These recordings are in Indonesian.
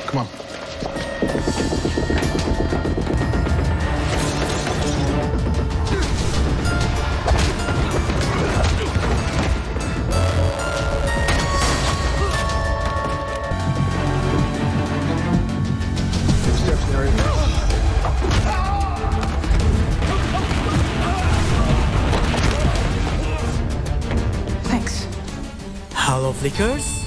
Come on. Steps in area. Thanks. Halo Flickers,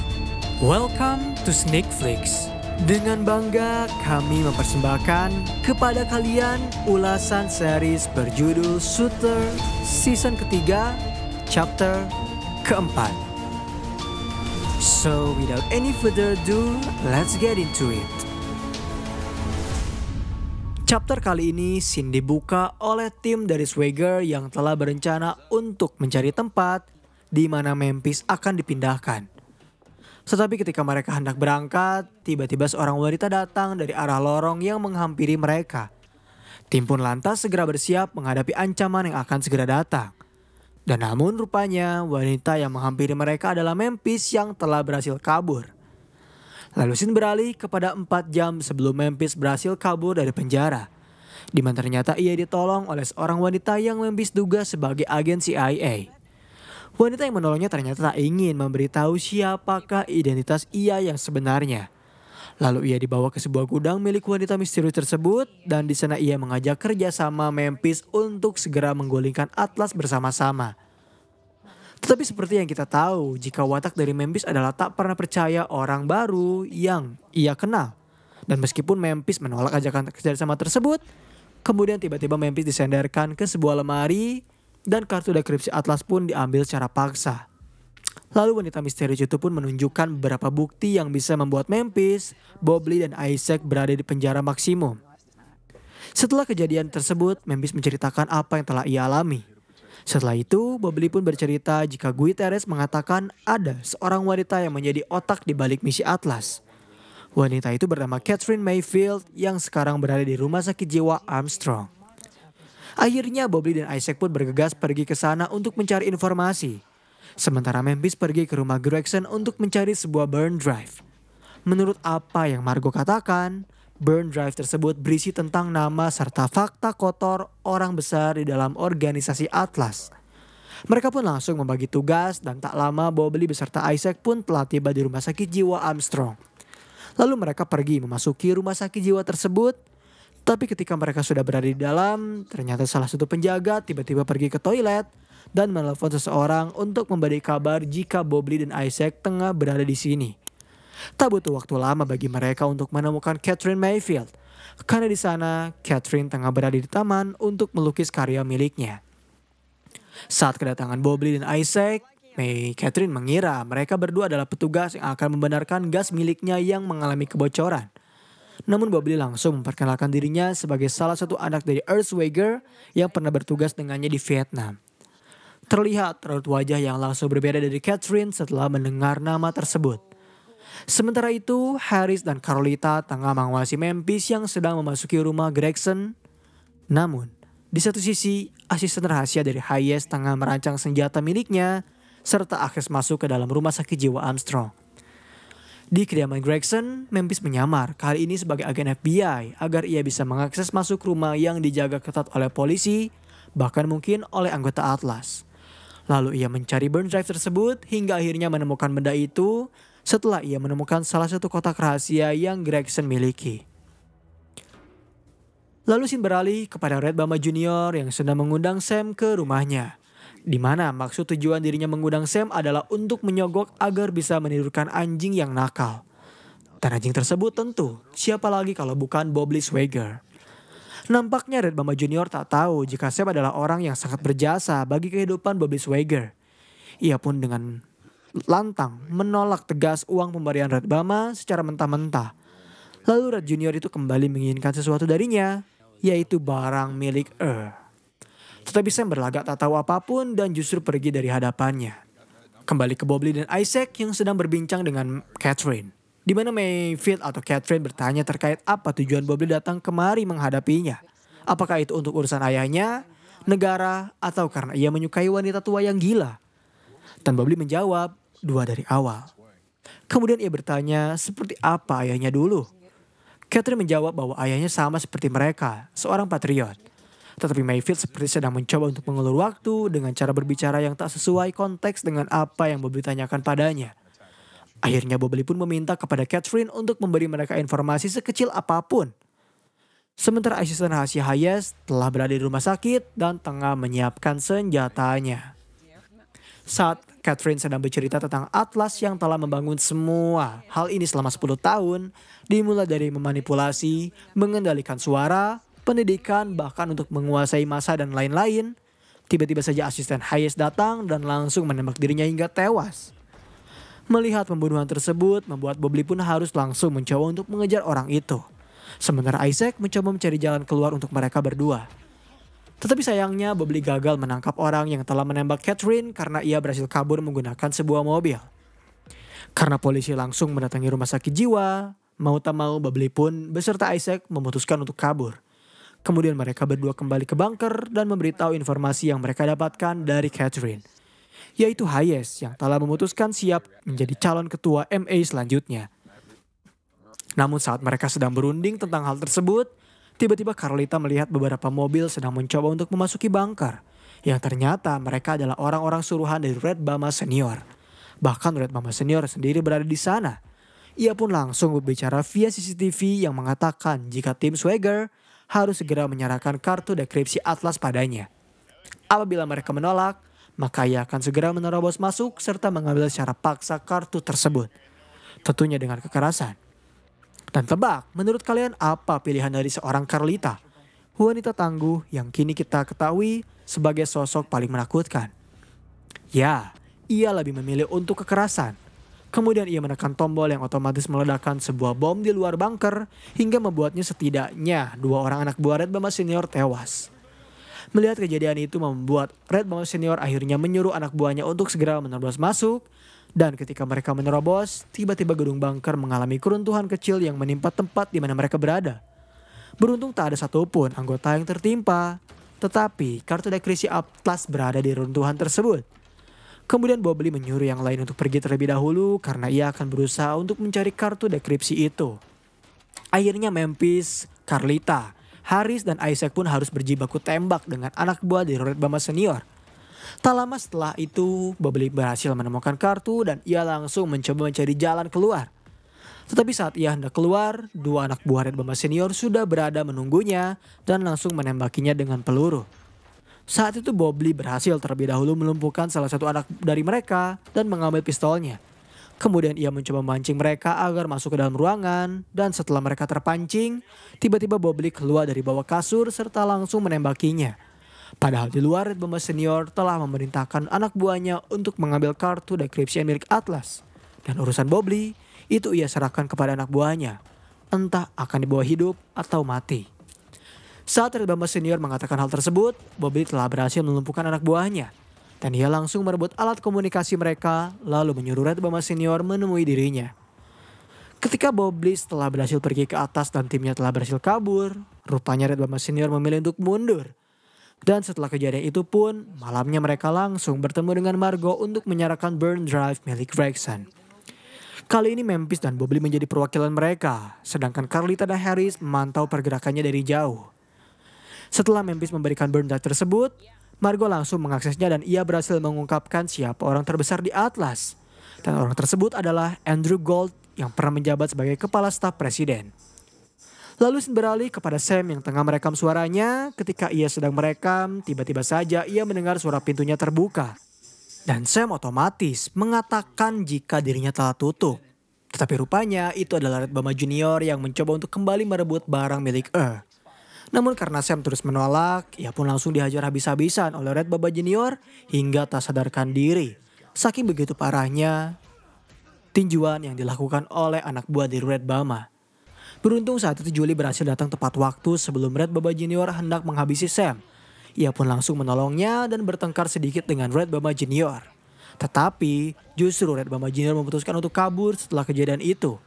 welcome to Sneak Flicks. Dengan bangga kami mempersembahkan kepada kalian ulasan series berjudul Shooter season ketiga, chapter keempat. So without any further ado, let's get into it. Chapter kali ini scene dibuka oleh tim dari Swagger yang telah berencana untuk mencari tempat di mana Memphis akan dipindahkan. Tetapi ketika mereka hendak berangkat, tiba-tiba seorang wanita datang dari arah lorong yang menghampiri mereka. Tim pun lantas segera bersiap menghadapi ancaman yang akan segera datang. Dan namun rupanya wanita yang menghampiri mereka adalah Memphis yang telah berhasil kabur. Lalu scene beralih kepada 4 jam sebelum Memphis berhasil kabur dari penjara. Di mana ternyata ia ditolong oleh seorang wanita yang Memphis duga sebagai agen CIA. Wanita yang menolongnya ternyata tak ingin memberitahu siapakah identitas ia yang sebenarnya. Lalu ia dibawa ke sebuah gudang milik wanita misterius tersebut dan di sana ia mengajak kerjasama Memphis untuk segera menggulingkan Atlas bersama-sama. Tetapi seperti yang kita tahu, jika watak dari Memphis adalah tak pernah percaya orang baru yang ia kenal. Dan meskipun Memphis menolak ajakan kerjasama tersebut, kemudian tiba-tiba Memphis disenderkan ke sebuah lemari dan kartu dekripsi Atlas pun diambil secara paksa. Lalu wanita misterius itu pun menunjukkan beberapa bukti yang bisa membuat Memphis, Bobley dan Isaac berada di penjara maksimum. Setelah kejadian tersebut, Memphis menceritakan apa yang telah ia alami. Setelah itu, Bobley pun bercerita jika Guterres mengatakan ada seorang wanita yang menjadi otak di balik misi Atlas. Wanita itu bernama Catherine Mayfield yang sekarang berada di rumah sakit jiwa Armstrong. Akhirnya Bobley dan Isaac pun bergegas pergi ke sana untuk mencari informasi. Sementara Memphis pergi ke rumah Gregson untuk mencari sebuah burn drive. Menurut apa yang Margo katakan, burn drive tersebut berisi tentang nama serta fakta kotor orang besar di dalam organisasi Atlas. Mereka pun langsung membagi tugas dan tak lama Bobley beserta Isaac pun telah tiba di rumah sakit jiwa Armstrong. Lalu mereka pergi memasuki rumah sakit jiwa tersebut. Tapi ketika mereka sudah berada di dalam, ternyata salah satu penjaga tiba-tiba pergi ke toilet dan menelpon seseorang untuk memberi kabar jika Bobley dan Isaac tengah berada di sini. Tak butuh waktu lama bagi mereka untuk menemukan Catherine Mayfield, karena di sana Catherine tengah berada di taman untuk melukis karya miliknya. Saat kedatangan Bobley dan Isaac, Catherine mengira mereka berdua adalah petugas yang akan membenarkan gas miliknya yang mengalami kebocoran. Namun Bobley langsung memperkenalkan dirinya sebagai salah satu anak dari Earth Swagger yang pernah bertugas dengannya di Vietnam. Terlihat raut wajah yang langsung berbeda dari Catherine setelah mendengar nama tersebut. Sementara itu, Harris dan Carlita tengah mengawasi Memphis yang sedang memasuki rumah Gregson. Namun, di satu sisi, asisten rahasia dari Hayes tengah merancang senjata miliknya serta akses masuk ke dalam rumah sakit jiwa Armstrong. Di kediaman Gregson, Memphis menyamar kali ini sebagai agen FBI agar ia bisa mengakses masuk rumah yang dijaga ketat oleh polisi, bahkan mungkin oleh anggota Atlas. Lalu ia mencari burn drive tersebut hingga akhirnya menemukan benda itu setelah ia menemukan salah satu kotak rahasia yang Gregson miliki. Lalu scene beralih kepada Red Bama Junior yang sedang mengundang Sam ke rumahnya. Di mana maksud tujuan dirinya mengundang Sam adalah untuk menyogok agar bisa menidurkan anjing yang nakal. Dan anjing tersebut tentu siapa lagi kalau bukan Bobley Swagger. Nampaknya Red Bama Junior tak tahu jika Sam adalah orang yang sangat berjasa bagi kehidupan Bobley Swagger. Ia pun dengan lantang menolak tegas uang pemberian Red Bama secara mentah-mentah. Lalu Red Junior itu kembali menginginkan sesuatu darinya, yaitu barang milik Earth. Tetapi Sam berlagak tak tahu apapun dan justru pergi dari hadapannya. Kembali ke Bobley dan Isaac yang sedang berbincang dengan Catherine. Di mana Mayfield atau Catherine bertanya terkait apa tujuan Bobley datang kemari menghadapinya. Apakah itu untuk urusan ayahnya, negara, atau karena ia menyukai wanita tua yang gila? Dan Bobley menjawab, dua dari awal. Kemudian ia bertanya seperti apa ayahnya dulu. Catherine menjawab bahwa ayahnya sama seperti mereka, seorang patriot. Tetapi Mayfield seperti sedang mencoba untuk mengulur waktu dengan cara berbicara yang tak sesuai konteks dengan apa yang Bobley tanyakan padanya. Akhirnya Bobley pun meminta kepada Catherine untuk memberi mereka informasi sekecil apapun. Sementara asisten rahasia Hayes telah berada di rumah sakit dan tengah menyiapkan senjatanya. Saat Catherine sedang bercerita tentang Atlas yang telah membangun semua hal ini selama 10 tahun, dimulai dari memanipulasi, mengendalikan suara, pendidikan, bahkan untuk menguasai massa dan lain-lain. Tiba-tiba saja asisten Hayes datang dan langsung menembak dirinya hingga tewas. Melihat pembunuhan tersebut membuat Bobley pun harus langsung mencoba untuk mengejar orang itu. Sementara Isaac mencoba mencari jalan keluar untuk mereka berdua. Tetapi sayangnya Bobley gagal menangkap orang yang telah menembak Catherine karena ia berhasil kabur menggunakan sebuah mobil. Karena polisi langsung mendatangi rumah sakit jiwa, mau tak mau Bobley pun beserta Isaac memutuskan untuk kabur. Kemudian mereka berdua kembali ke bunker dan memberitahu informasi yang mereka dapatkan dari Catherine, yaitu Hayes yang telah memutuskan siap menjadi calon ketua MA selanjutnya. Namun saat mereka sedang berunding tentang hal tersebut, tiba-tiba Carlita melihat beberapa mobil sedang mencoba untuk memasuki bunker, yang ternyata mereka adalah orang-orang suruhan dari Red Bama Senior. Bahkan Red Bama Senior sendiri berada di sana. Ia pun langsung berbicara via CCTV yang mengatakan jika tim Swagger harus segera menyerahkan kartu dekripsi Atlas padanya. Apabila mereka menolak, maka ia akan segera menerobos masuk serta mengambil secara paksa kartu tersebut. Tentunya dengan kekerasan. Dan tebak, menurut kalian apa pilihan dari seorang Carlita? Wanita tangguh yang kini kita ketahui sebagai sosok paling menakutkan. Ya, ia lebih memilih untuk kekerasan. Kemudian ia menekan tombol yang otomatis meledakkan sebuah bom di luar bunker hingga membuatnya setidaknya 2 orang anak buah Red Bama Senior tewas. Melihat kejadian itu membuat Red Bama Senior akhirnya menyuruh anak buahnya untuk segera menerobos masuk. Dan ketika mereka menerobos, tiba-tiba gedung bunker mengalami keruntuhan kecil yang menimpa tempat di mana mereka berada. Beruntung tak ada satupun anggota yang tertimpa, tetapi kartu dekripsi Atlas berada di runtuhan tersebut. Kemudian Bobley menyuruh yang lain untuk pergi terlebih dahulu karena ia akan berusaha untuk mencari kartu dekripsi itu. Akhirnya Memphis, Carlita, Harris dan Isaac pun harus berjibaku tembak dengan anak buah dari Red Bama Senior. Tak lama setelah itu, Bobley berhasil menemukan kartu dan ia langsung mencoba mencari jalan keluar. Tetapi saat ia hendak keluar, 2 anak buah Red Bama Senior sudah berada menunggunya dan langsung menembakinya dengan peluru. Saat itu Bobley berhasil terlebih dahulu melumpuhkan salah satu anak dari mereka dan mengambil pistolnya. Kemudian ia mencoba memancing mereka agar masuk ke dalam ruangan dan setelah mereka terpancing, tiba-tiba Bobley keluar dari bawah kasur serta langsung menembakinya. Padahal di luar Red Bama Senior telah memerintahkan anak buahnya untuk mengambil kartu dekripsi milik Atlas. Dan urusan Bobley itu ia serahkan kepada anak buahnya, entah akan dibawa hidup atau mati. Saat Red Bama Senior mengatakan hal tersebut, Bobley telah berhasil melumpuhkan anak buahnya. Dan ia langsung merebut alat komunikasi mereka, lalu menyuruh Red Bama Senior menemui dirinya. Ketika Bobley setelah berhasil pergi ke atas dan timnya telah berhasil kabur, rupanya Red Bama Senior memilih untuk mundur. Dan setelah kejadian itu pun, malamnya mereka langsung bertemu dengan Margo untuk menyerahkan burn drive milik Gregson. Kali ini Memphis dan Bobley menjadi perwakilan mereka, sedangkan Carlita dan Harris memantau pergerakannya dari jauh. Setelah Memphis memberikan burn drive tersebut, Margo langsung mengaksesnya dan ia berhasil mengungkapkan siapa orang terbesar di Atlas. Dan orang tersebut adalah Andrew Gold yang pernah menjabat sebagai kepala staf presiden. Lalu beralih kepada Sam yang tengah merekam suaranya. Ketika ia sedang merekam, tiba-tiba saja ia mendengar suara pintunya terbuka. Dan Sam otomatis mengatakan jika dirinya telah tutup. Tetapi rupanya itu adalah Red Bama Junior yang mencoba untuk kembali merebut barang milik Earth. Namun karena Sam terus menolak, ia pun langsung dihajar habis-habisan oleh Red Bama Junior hingga tak sadarkan diri. Saking begitu parahnya tinjuan yang dilakukan oleh anak buah dari Red Bama. Beruntung saat itu Julie berhasil datang tepat waktu sebelum Red Bama Junior hendak menghabisi Sam. Ia pun langsung menolongnya dan bertengkar sedikit dengan Red Bama Junior. Tetapi justru Red Bama Junior memutuskan untuk kabur setelah kejadian itu.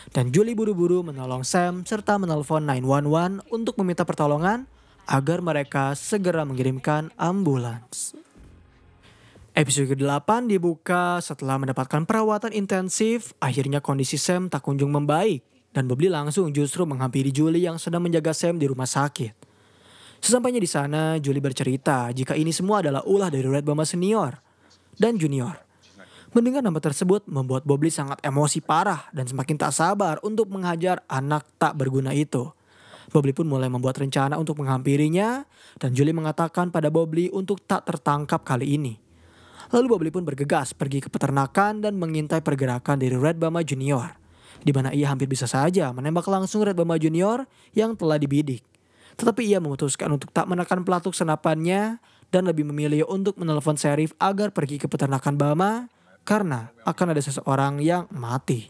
Dan Julie buru-buru menolong Sam serta menelpon 911 untuk meminta pertolongan agar mereka segera mengirimkan ambulans. Episode ke-8 dibuka setelah mendapatkan perawatan intensif, akhirnya kondisi Sam tak kunjung membaik. dan Bob Lee langsung justru menghampiri Julie yang sedang menjaga Sam di rumah sakit. Sesampainya di sana, Julie bercerita jika ini semua adalah ulah dari Red Bama Senior dan Junior. Mendengar nama tersebut membuat Bob Lee sangat emosi parah dan semakin tak sabar untuk menghajar anak tak berguna itu. Bob Lee pun mulai membuat rencana untuk menghampirinya dan Julie mengatakan pada Bob Lee untuk tak tertangkap kali ini. Lalu Bob Lee pun bergegas pergi ke peternakan dan mengintai pergerakan dari Red Bama Junior, di mana ia hampir bisa saja menembak langsung Red Bama Junior yang telah dibidik. Tetapi ia memutuskan untuk tak menekan pelatuk senapannya dan lebih memilih untuk menelepon Sheriff agar pergi ke peternakan Bama karena akan ada seseorang yang mati.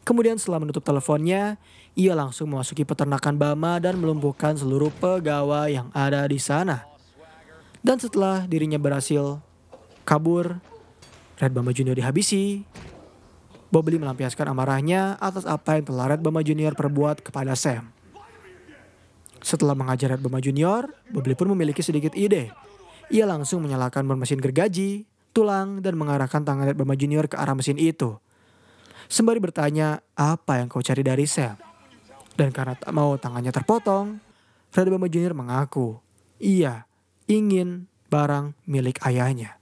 Kemudian setelah menutup teleponnya, ia langsung memasuki peternakan Bama dan melumpuhkan seluruh pegawai yang ada di sana. Dan setelah dirinya berhasil kabur, Red Bama Junior dihabisi. Bob Lee melampiaskan amarahnya atas apa yang telah Red Bama Junior perbuat kepada Sam. Setelah mengajar Red Bama Junior, Bob Lee pun memiliki sedikit ide. Ia langsung menyalakan mesin gergaji, tulang, dan mengarahkan tangan Red Bama Junior ke arah mesin itu. Sembari bertanya, apa yang kau cari dari Sam? Dan karena tak mau tangannya terpotong, Red Bama Junior mengaku, ia ingin barang milik ayahnya.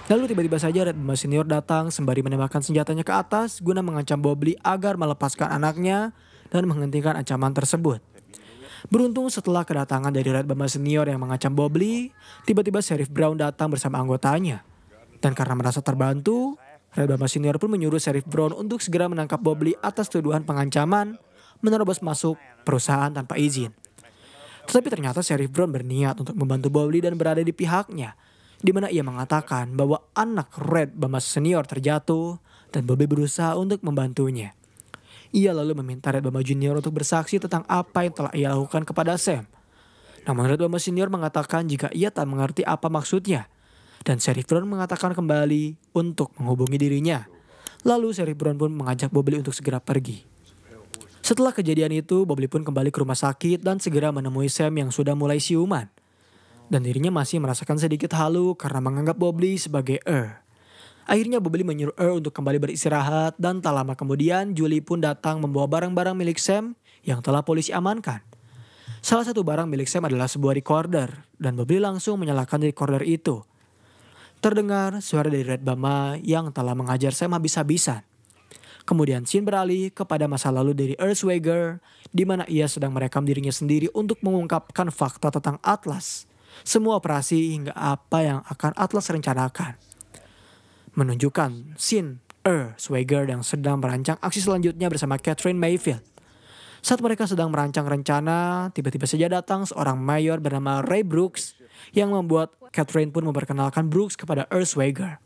Lalu tiba-tiba saja Red Bama Senior datang sembari menembakkan senjatanya ke atas guna mengancam Bob Lee agar melepaskan anaknya dan menghentikan ancaman tersebut. Beruntung setelah kedatangan dari Red Bama Senior yang mengancam Bob Lee, tiba-tiba Sheriff Brown datang bersama anggotanya. Dan karena merasa terbantu, Red Bama Senior pun menyuruh Sheriff Brown untuk segera menangkap Bob Lee atas tuduhan pengancaman menerobos masuk perusahaan tanpa izin. Tetapi ternyata Sheriff Brown berniat untuk membantu Bob Lee dan berada di pihaknya, di mana ia mengatakan bahwa anak Red Bama Senior terjatuh dan Bob Lee berusaha untuk membantunya. Ia lalu meminta Red Bama Junior untuk bersaksi tentang apa yang telah ia lakukan kepada Sam. Namun Red Bama Senior mengatakan jika ia tak mengerti apa maksudnya. Dan Sheriff Brown mengatakan kembali untuk menghubungi dirinya. Lalu Sheriff Brown pun mengajak Bob Lee untuk segera pergi. Setelah kejadian itu, Bob Lee pun kembali ke rumah sakit dan segera menemui Sam yang sudah mulai siuman. Dan dirinya masih merasakan sedikit halu karena menganggap Bob Lee sebagai Akhirnya Bob Lee menyuruh untuk kembali beristirahat dan tak lama kemudian Julie pun datang membawa barang-barang milik Sam yang telah polisi amankan. Salah satu barang milik Sam adalah sebuah recorder dan Bob Lee langsung menyalakan recorder itu. Terdengar suara dari Red Bama yang telah mengajar Sam habis-habisan. Kemudian scene beralih kepada masa lalu dari Earthswager, di mana ia sedang merekam dirinya sendiri untuk mengungkapkan fakta tentang Atlas. Semua operasi hingga apa yang akan Atlas rencanakan. Menunjukkan scene Earthswager yang sedang merancang aksi selanjutnya bersama Catherine Mayfield. Saat mereka sedang merancang rencana, tiba-tiba saja datang seorang mayor bernama Ray Brooks yang membuat Catherine pun memperkenalkan Brooks kepada Earthswager.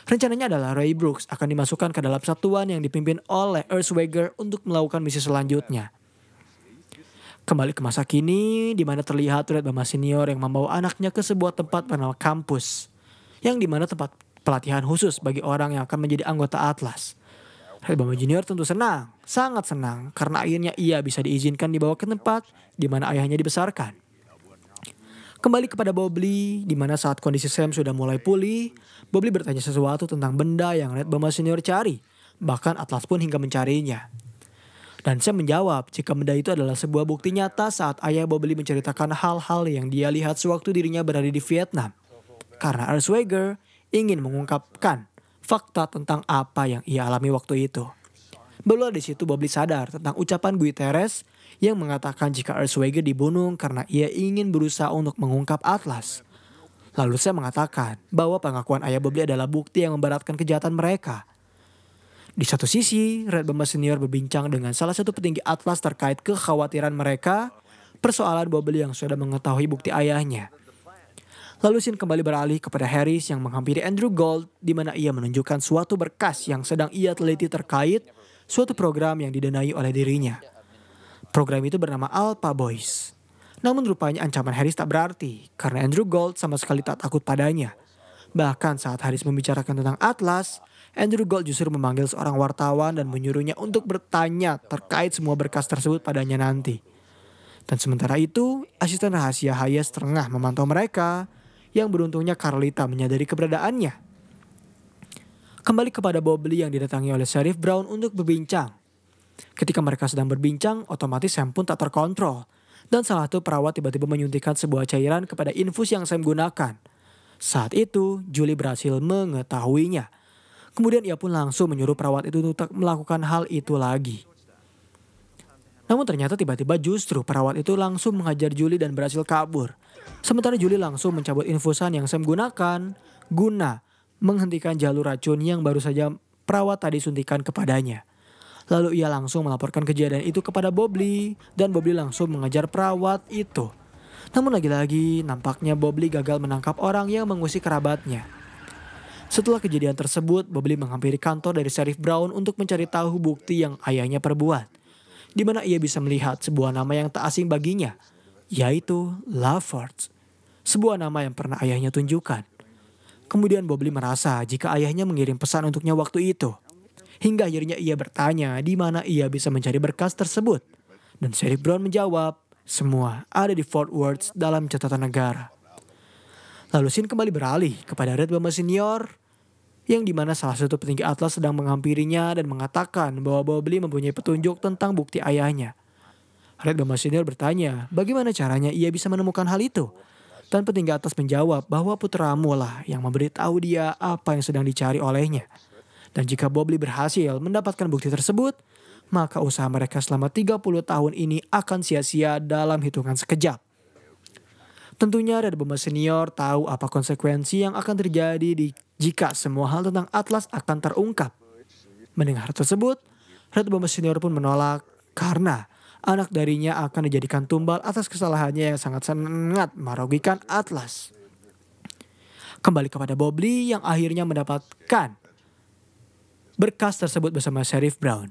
Rencananya adalah Ray Brooks akan dimasukkan ke dalam satuan yang dipimpin oleh Earthswager untuk melakukan misi selanjutnya. Kembali ke masa kini, di mana terlihat Red Bama Senior yang membawa anaknya ke sebuah tempat bernama kampus, yang di mana tempat pelatihan khusus bagi orang yang akan menjadi anggota Atlas. Red Bama Junior tentu senang, sangat senang, karena akhirnya ia bisa diizinkan dibawa ke tempat di mana ayahnya dibesarkan. Kembali kepada Bob Lee, di mana saat kondisi Sam sudah mulai pulih, Bob Lee bertanya sesuatu tentang benda yang Red Bama Senior cari, bahkan Atlas pun hingga mencarinya. Dan Sam menjawab jika benda itu adalah sebuah bukti nyata saat ayah Bob Lee menceritakan hal-hal yang dia lihat sewaktu dirinya berada di Vietnam. Karena Earthswager ingin mengungkapkan fakta tentang apa yang ia alami waktu itu. Barulah di situ Bob Lee sadar tentang ucapan Guterres yang mengatakan jika Earthswager dibunuh karena ia ingin berusaha untuk mengungkap Atlas. Lalu saya mengatakan bahwa pengakuan ayah Bob Lee adalah bukti yang memberatkan kejahatan mereka. Di satu sisi, Red Bama Senior berbincang dengan salah satu petinggi Atlas terkait kekhawatiran mereka, persoalan Bob Lee yang sudah mengetahui bukti ayahnya. Lalu scene kembali beralih kepada Harris yang menghampiri Andrew Gold, di mana ia menunjukkan suatu berkas yang sedang ia teliti terkait suatu program yang didanai oleh dirinya. Program itu bernama Alpha Boys. Namun rupanya ancaman Harris tak berarti, karena Andrew Gold sama sekali tak takut padanya. Bahkan saat Harris membicarakan tentang Atlas, Andrew Gold justru memanggil seorang wartawan dan menyuruhnya untuk bertanya terkait semua berkas tersebut padanya nanti. Dan sementara itu, asisten rahasia Hayes tengah memantau mereka, yang beruntungnya Carlita menyadari keberadaannya. Kembali kepada Bobley yang didatangi oleh Sheriff Brown untuk berbincang. Ketika mereka sedang berbincang, otomatis Sam pun tak terkontrol. Dan salah satu perawat tiba-tiba menyuntikkan sebuah cairan kepada infus yang Sam gunakan. Saat itu, Julie berhasil mengetahuinya. Kemudian ia pun langsung menyuruh perawat itu untuk melakukan hal itu lagi. Namun ternyata tiba-tiba justru perawat itu langsung menghajar Julie dan berhasil kabur. Sementara Julie langsung mencabut infusan yang Sam gunakan guna menghentikan jalur racun yang baru saja perawat tadi suntikan kepadanya. Lalu ia langsung melaporkan kejadian itu kepada Bobley dan Bobley langsung mengejar perawat itu. Namun lagi-lagi nampaknya Bobley gagal menangkap orang yang mengusik kerabatnya. Setelah kejadian tersebut, Bobley menghampiri kantor dari Sheriff Brown untuk mencari tahu bukti yang ayahnya perbuat. Di mana ia bisa melihat sebuah nama yang tak asing baginya, yaitu LaForge. Sebuah nama yang pernah ayahnya tunjukkan. Kemudian Bobley merasa jika ayahnya mengirim pesan untuknya waktu itu. Hingga akhirnya ia bertanya di mana ia bisa mencari berkas tersebut. Dan Sheriff Brown menjawab, semua ada di Fort Worth dalam catatan negara. Lalu scene kembali beralih kepada Red Bama Senior, yang dimana salah satu petinggi Atlas sedang menghampirinya dan mengatakan bahwa Bobley mempunyai petunjuk tentang bukti ayahnya. Red Bama Senior bertanya bagaimana caranya ia bisa menemukan hal itu. Dan petinggi Atlas menjawab bahwa putramu lah yang memberitahu dia apa yang sedang dicari olehnya. Dan jika Bobley berhasil mendapatkan bukti tersebut, maka usaha mereka selama 30 tahun ini akan sia-sia dalam hitungan sekejap. Tentunya Red Bama Senior tahu apa konsekuensi yang akan terjadi jika semua hal tentang Atlas akan terungkap. Mendengar tersebut, Red Bama Senior pun menolak karena anak darinya akan dijadikan tumbal atas kesalahannya yang sangat-sangat merugikan Atlas. Kembali kepada Bobley yang akhirnya mendapatkan berkas tersebut bersama Sheriff Brown.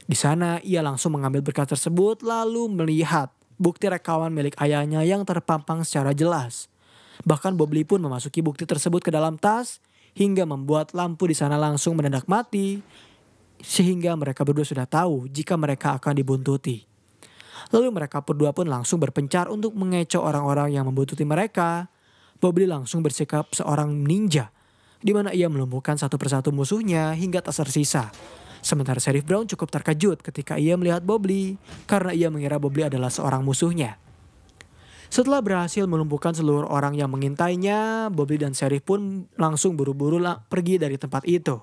Di sana ia langsung mengambil berkas tersebut lalu melihat bukti rekaman milik ayahnya yang terpampang secara jelas. Bahkan Bobley pun memasuki bukti tersebut ke dalam tas hingga membuat lampu di sana langsung mendadak mati sehingga mereka berdua sudah tahu jika mereka akan dibuntuti. Lalu mereka berdua pun langsung berpencar untuk mengecoh orang-orang yang membuntuti mereka. Bobley langsung bersikap seorang ninja, di mana ia melumpuhkan satu persatu musuhnya hingga tak tersisa. Sementara Sheriff Brown cukup terkejut ketika ia melihat Bobley karena ia mengira Bobley adalah seorang musuhnya. Setelah berhasil melumpuhkan seluruh orang yang mengintainya, Bobley dan Sheriff pun langsung buru-buru pergi dari tempat itu.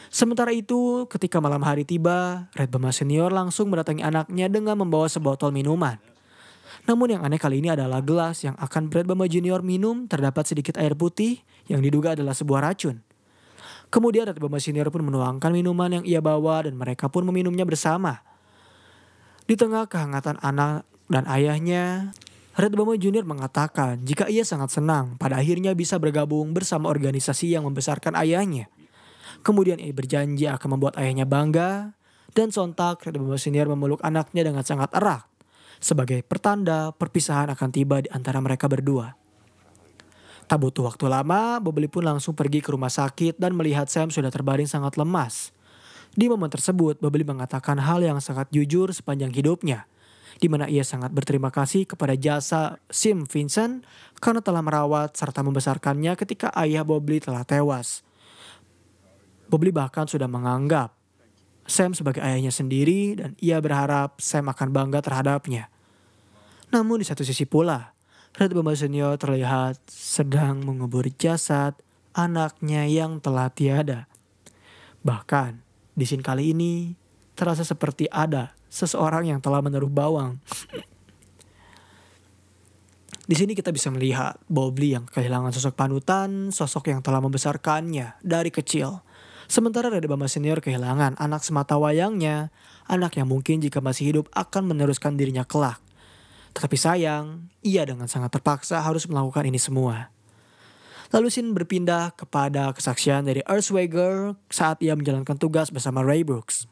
Sementara itu, ketika malam hari tiba, Red Bama Senior langsung mendatangi anaknya dengan membawa sebotol minuman. Namun yang aneh kali ini adalah gelas yang akan Red Bama Junior minum terdapat sedikit air putih yang diduga adalah sebuah racun. Kemudian Red Bama Senior pun menuangkan minuman yang ia bawa dan mereka pun meminumnya bersama. Di tengah kehangatan anak dan ayahnya, Red Bama Junior mengatakan jika ia sangat senang pada akhirnya bisa bergabung bersama organisasi yang membesarkan ayahnya. Kemudian ia berjanji akan membuat ayahnya bangga dan sontak Red Bama Senior memeluk anaknya dengan sangat erat. Sebagai pertanda perpisahan akan tiba di antara mereka berdua. Tak butuh waktu lama, Bobley pun langsung pergi ke rumah sakit dan melihat Sam sudah terbaring sangat lemas. Di momen tersebut, Bobley mengatakan hal yang sangat jujur sepanjang hidupnya, di mana ia sangat berterima kasih kepada jasa Sim Vincent karena telah merawat serta membesarkannya ketika ayah Bobley telah tewas. Bobley bahkan sudah menganggap Sam sebagai ayahnya sendiri dan ia berharap Sam akan bangga terhadapnya. Namun di satu sisi pula, Red Bama Senior terlihat sedang mengubur jasad anaknya yang telah tiada. Bahkan di scene kali ini terasa seperti ada seseorang yang telah menaruh bawang. Di sini kita bisa melihat Bobley yang kehilangan sosok panutan, sosok yang telah membesarkannya dari kecil. Sementara Red Bama Senior kehilangan anak semata wayangnya, anak yang mungkin jika masih hidup akan meneruskan dirinya kelak. Tetapi sayang, ia dengan sangat terpaksa harus melakukan ini semua. Lalu scene berpindah kepada kesaksian dari Earthswager saat ia menjalankan tugas bersama Ray Brooks.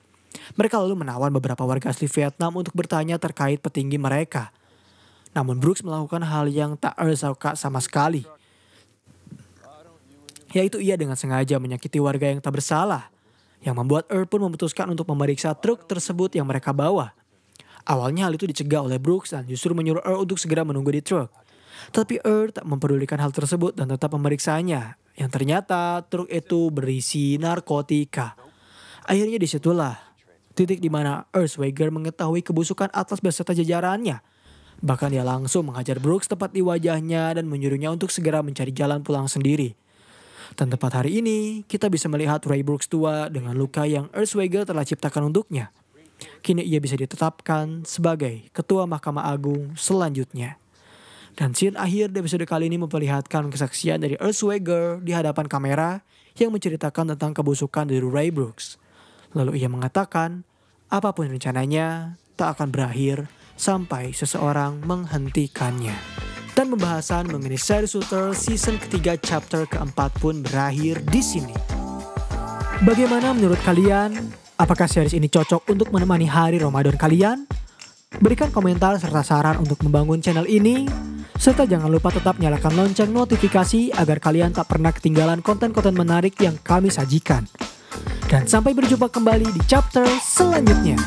Mereka lalu menawan beberapa warga asli Vietnam untuk bertanya terkait petinggi mereka. Namun Brooks melakukan hal yang tak suka sama sekali. Yaitu ia dengan sengaja menyakiti warga yang tak bersalah. Yang membuat Earl pun memutuskan untuk memeriksa truk tersebut yang mereka bawa. Awalnya hal itu dicegah oleh Brooks dan justru menyuruh Earl untuk segera menunggu di truk. Tapi Earl tak mempedulikan hal tersebut dan tetap memeriksanya. yang ternyata truk itu berisi narkotika. Akhirnya disitulah titik di mana Earthswager mengetahui kebusukan Atlas beserta jajarannya. Bahkan dia langsung menghajar Brooks tepat di wajahnya dan menyuruhnya untuk segera mencari jalan pulang sendiri. Dan tepat hari ini, kita bisa melihat Ray Brooks tua dengan luka yang Earthswager telah ciptakan untuknya. Kini ia bisa ditetapkan sebagai Ketua Mahkamah Agung selanjutnya. Dan scene akhir di episode kali ini memperlihatkan kesaksian dari Earthswager di hadapan kamera yang menceritakan tentang kebusukan dari Ray Brooks. Lalu ia mengatakan, apapun rencananya tak akan berakhir sampai seseorang menghentikannya. Dan pembahasan mengenai series Shooter season ketiga chapter keempat pun berakhir di sini. Bagaimana menurut kalian? Apakah series ini cocok untuk menemani hari Ramadan kalian? Berikan komentar serta saran untuk membangun channel ini. Serta jangan lupa tetap nyalakan lonceng notifikasi agar kalian tak pernah ketinggalan konten-konten menarik yang kami sajikan. Dan sampai berjumpa kembali di chapter selanjutnya.